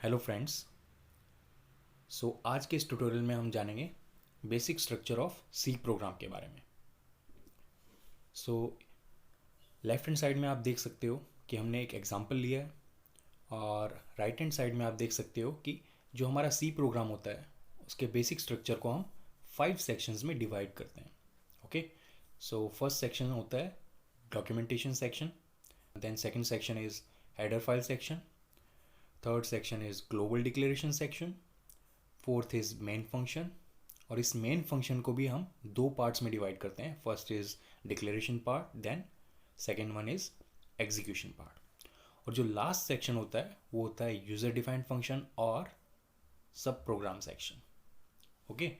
Hello friends. आज के इस ट्यूटोरियल में हम जानेंगे basic structure of C program के बारे में। सो लेफ्ट हैंड साइड में आप देख सकते हो कि हमने एक एग्जांपल लिया है, और राइट हैंड साइड में आप देख सकते हो कि जो हमारा सी प्रोग्राम होता है उसके बेसिक स्ट्रक्चर को हम 5 सेक्शंस में डिवाइड करते हैं। ओके, सो फर्स्ट सेक्शन होता है documentation section, then second section is header file section, third section is global declaration section, fourth is main function. और इस मेन फंक्शन को भी हम दो पार्ट्स में डिवाइड करते हैं। First is declaration part, then second one is execution part. और जो लास्ट सेक्शन होता है वो होता है यूज़र डिफाइंड फंक्शन और सब प्रोग्राम सेक्शन। ओके,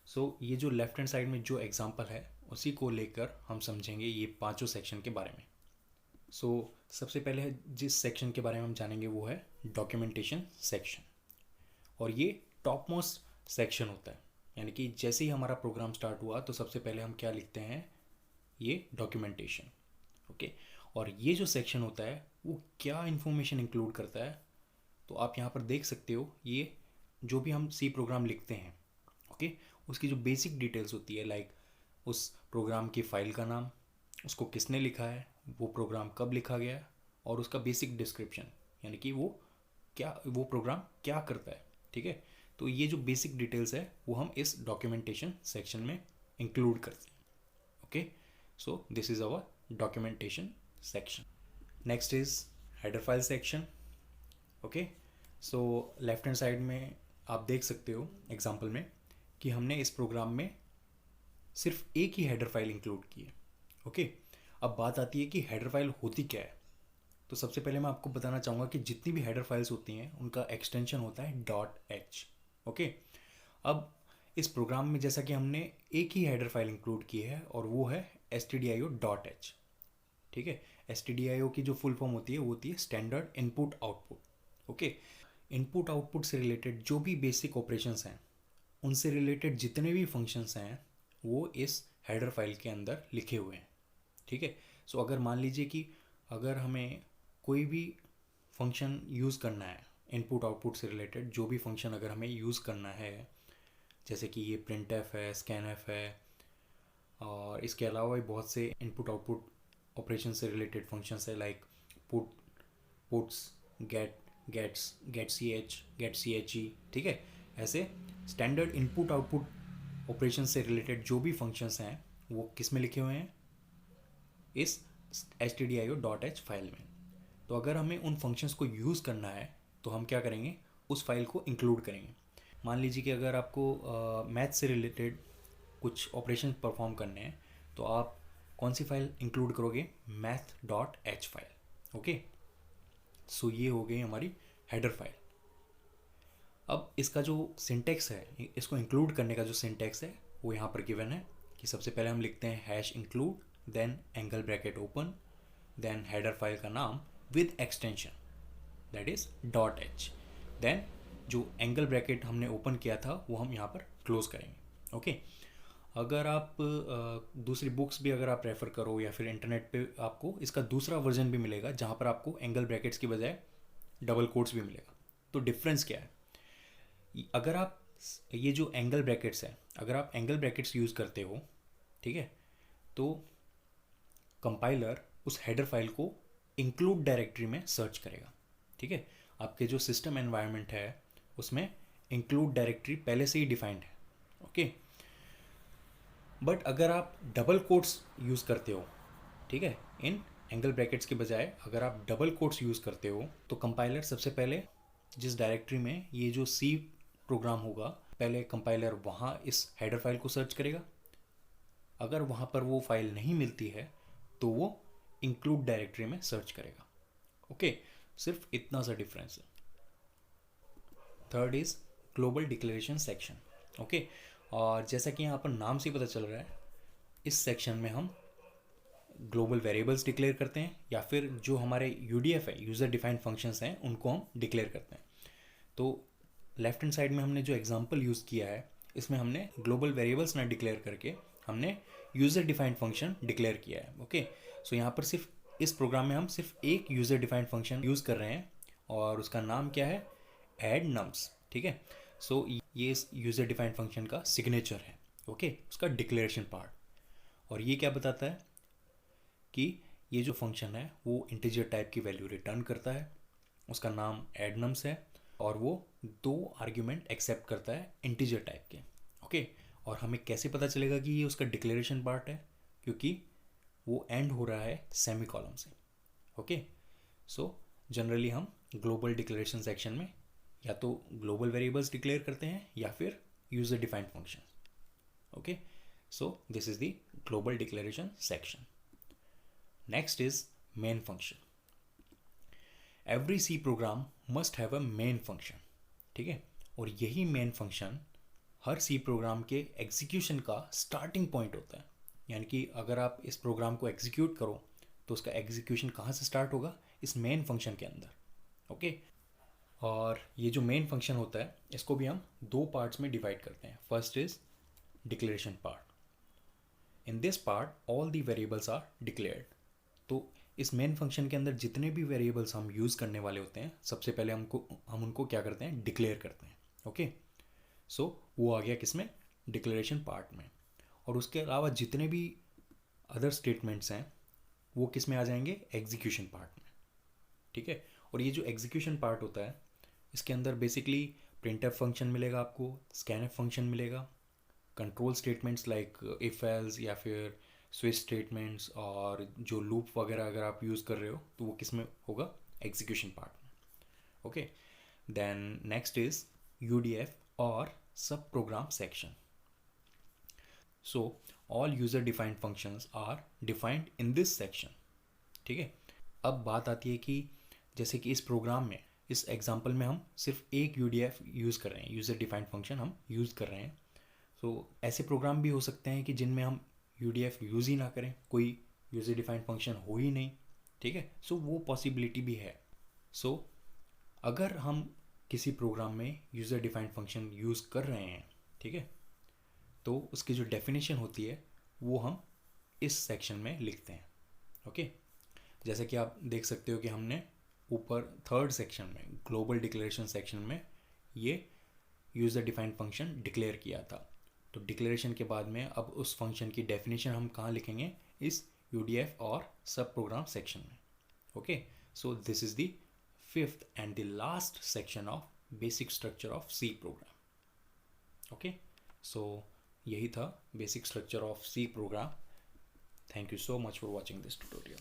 सो ये जो लेफ्ट हैंड साइड में जो एग्जांपल है उसी को लेकर हम समझेंगे ये पांचों सेक्शन के बारे में। सबसे पहले जिस सेक्शन के बारे में हम जानेंगे वो है डॉक्यूमेंटेशन सेक्शन, और ये टॉप मोस्ट सेक्शन होता है। यानी कि जैसे ही हमारा प्रोग्राम स्टार्ट हुआ तो सबसे पहले हम क्या लिखते हैं, ये डॉक्यूमेंटेशन। ओके, और ये जो सेक्शन होता है वो क्या इन्फॉर्मेशन इंक्लूड करता है, तो आप यहाँ पर देख सकते हो। ये जो भी हम सी प्रोग्राम लिखते हैं, ओके, उसकी जो बेसिक डिटेल्स होती है, लाइक उस प्रोग्राम की फ़ाइल का नाम, उसको किसने लिखा है, वो प्रोग्राम कब लिखा गया है, और उसका बेसिक डिस्क्रिप्शन, यानी कि वो प्रोग्राम क्या करता है। ठीक है, तो ये जो बेसिक डिटेल्स है वो हम इस डॉक्यूमेंटेशन सेक्शन में इंक्लूड करते हैं। Okay, so this is our documentation section. Next is header file section. Okay, so left hand side में आप देख सकते हो एग्जांपल में कि हमने इस प्रोग्राम में सिर्फ एक ही हेडर फाइल इंक्लूड की है। ओके, अब बात आती है कि हेडर फाइल होती क्या है। तो सबसे पहले मैं आपको बताना चाहूँगा कि जितनी भी हेडर फाइल्स होती हैं उनका एक्सटेंशन होता है .h। ओके, अब इस प्रोग्राम में जैसा कि हमने एक ही हेडर फाइल इंक्लूड की है और वो है stdio.h। ठीक है, stdio की जो फुल फॉर्म होती है वो होती है standard input output. Okay, input output से रिलेटेड जो भी बेसिक ऑपरेशंस हैं, उनसे रिलेटेड जितने भी फंक्शंस हैं वो इस हेडर फाइल के अंदर लिखे हुए हैं। ठीक है, सो अगर मान लीजिए कि अगर हमें कोई भी फंक्शन यूज़ करना है, इनपुट आउटपुट से रिलेटेड जो भी फंक्शन अगर हमें यूज़ करना है, जैसे कि ये printf है, scanf है, और इसके अलावा भी बहुत से इनपुट आउटपुट ऑपरेशन से रिलेटेड फंक्शंस है, लाइक पुट्स, गेट ch, ठीक है। ऐसे स्टैंडर्ड इनपुट आउटपुट ऑपरेशन से रिलेटेड जो भी फंक्शंस हैं वो किस में लिखे हुए हैं, इस stdio.h फाइल में। तो अगर हमें उन फंक्शंस को यूज़ करना है तो हम क्या करेंगे, उस फाइल को इंक्लूड करेंगे। मान लीजिए कि अगर आपको मैथ से रिलेटेड कुछ ऑपरेशन परफॉर्म करने हैं तो आप कौन सी फाइल इंक्लूड करोगे, math.h फाइल। ओके, सो ये हो गई हमारी हेडर फाइल। अब इसका जो सिंटेक्स है, इसको इंक्लूड करने का जो सिंटेक्स है वो यहाँ पर गिवन है कि सबसे पहले हम लिखते हैं hash include, then angle bracket open, then header file का नाम with extension that is .h, then जो एंगल ब्रैकेट हमने ओपन किया था वो हम यहाँ पर क्लोज करेंगे। ओके, अगर आप दूसरी बुक्स भी अगर आप रेफ़र करो या फिर इंटरनेट पे आपको इसका दूसरा वर्जन भी मिलेगा जहाँ पर आपको एंगल ब्रैकेट्स की बजाय डबल कोट्स भी मिलेगा। तो डिफरेंस क्या है, अगर आप ये जो एंगल ब्रैकेट्स है, अगर आप एंगल ब्रैकेट्स यूज़ करते हो, ठीक है, तो कंपाइलर उस हेडर फाइल को इंक्लूड डायरेक्टरी में सर्च करेगा। ठीक है, आपके जो सिस्टम एनवायरनमेंट है उसमें इंक्लूड डायरेक्टरी पहले से ही डिफाइंड है। ओके, बट अगर आप डबल कोट्स यूज़ करते हो, ठीक है, इन एंगल ब्रैकेट्स के बजाय अगर आप डबल कोट्स यूज़ करते हो तो कंपाइलर सबसे पहले जिस डायरेक्टरी में ये जो सी प्रोग्राम होगा, पहले कंपाइलर वहाँ इस हेडर फाइल को सर्च करेगा। अगर वहाँ पर वो फाइल नहीं मिलती है तो वो इंक्लूड डायरेक्टरी में सर्च करेगा। ओके, सिर्फ इतना सा डिफरेंस है। Third is global declaration section. Okay, और जैसा कि यहाँ पर नाम से पता चल रहा है, इस सेक्शन में हम ग्लोबल वेरिएबल्स डिक्लेयर करते हैं या फिर जो हमारे यूडीएफ है, यूज़र डिफाइंड फंक्शंस हैं, उनको हम डिक्लेयर करते हैं। तो लेफ्ट हैंड साइड में हमने जो एग्जांपल यूज़ किया है इसमें हमने ग्लोबल वेरिएबल्स ना डिक्लेयर करके हमने यूज़र डिफाइंड फंक्शन डिक्लेयर किया है। ओके, सो यहाँ पर सिर्फ इस प्रोग्राम में हम सिर्फ एक यूज़र डिफाइंड फंक्शन यूज़ कर रहे हैं और उसका नाम क्या है, एड नम्स, ठीक है। सो ये यूज़र डिफाइंड फंक्शन का सिग्नेचर है, ओके, उसका डिक्लेरेशन पार्ट। और ये क्या बताता है कि ये जो फंक्शन है वो इंटीजर टाइप की वैल्यू रिटर्न करता है, उसका नाम एडनम्स है, और वो 2 आर्ग्यूमेंट एक्सेप्ट करता है इंटीजर टाइप के, ओके। और हमें कैसे पता चलेगा कि ये उसका डिक्लेरेशन पार्ट है, क्योंकि वो एंड हो रहा है सेमी कॉलम से, ओके। सो जनरली हम ग्लोबल डिक्लेरेशन सेक्शन में या तो ग्लोबल वेरिएबल्स डिक्लेयर करते हैं या फिर user defined function, okay. So this is the global declaration section. Next is main function. Every C program must have a main function, ठीक है। और यही मेन फंक्शन हर सी प्रोग्राम के एग्जीक्यूशन का स्टार्टिंग पॉइंट होता है। यानी कि अगर आप इस प्रोग्राम को एग्जीक्यूट करो तो उसका एग्जीक्यूशन कहाँ से स्टार्ट होगा, इस मेन फंक्शन के अंदर, ओके। और ये जो मेन फंक्शन होता है इसको भी हम 2 पार्ट्स में डिवाइड करते हैं। First is declaration part. In this part all the variables are declared. तो इस मेन फंक्शन के अंदर जितने भी वेरिएबल्स हम यूज़ करने वाले होते हैं सबसे पहले हम उनको क्या करते हैं, डिक्लेयर करते हैं, ओके। सो वो आ गया किस में, डिक्लेरेशन पार्ट में। और उसके अलावा जितने भी अदर स्टेटमेंट्स हैं वो किस में आ जाएंगे, एग्जीक्यूशन पार्ट में, ठीक है। और ये जो एग्जीक्यूशन पार्ट होता है इसके अंदर बेसिकली प्रिंटफ फंक्शन मिलेगा आपको, स्कैनफ फंक्शन मिलेगा, control statements like if else या फिर स्विच स्टेटमेंट्स, और जो लूप वगैरह अगर आप यूज़ कर रहे हो तो वो किस में होगा, एग्जीक्यूशन पार्ट में, okay. Then next is UDF और सब program section. So all user defined functions are defined in this section, ठीक है। अब बात आती है कि जैसे कि इस प्रोग्राम में, इस एग्जांपल में हम सिर्फ एक यूडीएफ यूज़ कर रहे हैं, यूज़र डिफाइंड फंक्शन हम यूज़ कर रहे हैं। तो ऐसे प्रोग्राम भी हो सकते हैं कि जिनमें हम यूडीएफ यूज़ ही ना करें, कोई यूज़र डिफाइंड फंक्शन हो ही नहीं, ठीक है। सो वो पॉसिबिलिटी भी है। सो अगर हम किसी प्रोग्राम में यूज़र डिफाइंड फंक्शन यूज़ कर रहे हैं, ठीक है, तो उसकी जो डेफिनेशन होती है वो हम इस सेक्शन में लिखते हैं, ओके। जैसे कि आप देख सकते हो कि हमने ऊपर थर्ड सेक्शन में, ग्लोबल डिक्लेरेशन सेक्शन में, ये यूज़र डिफाइंड फंक्शन डिक्लेयर किया था। तो डिक्लेरेशन के बाद में अब उस फंक्शन की डेफिनेशन हम कहाँ लिखेंगे, इस यूडीएफ और सब प्रोग्राम सेक्शन में, okay. So this is the 5th and the last section of basic structure of C program, okay. So यही था basic structure of C program. Thank you so much for watching this tutorial.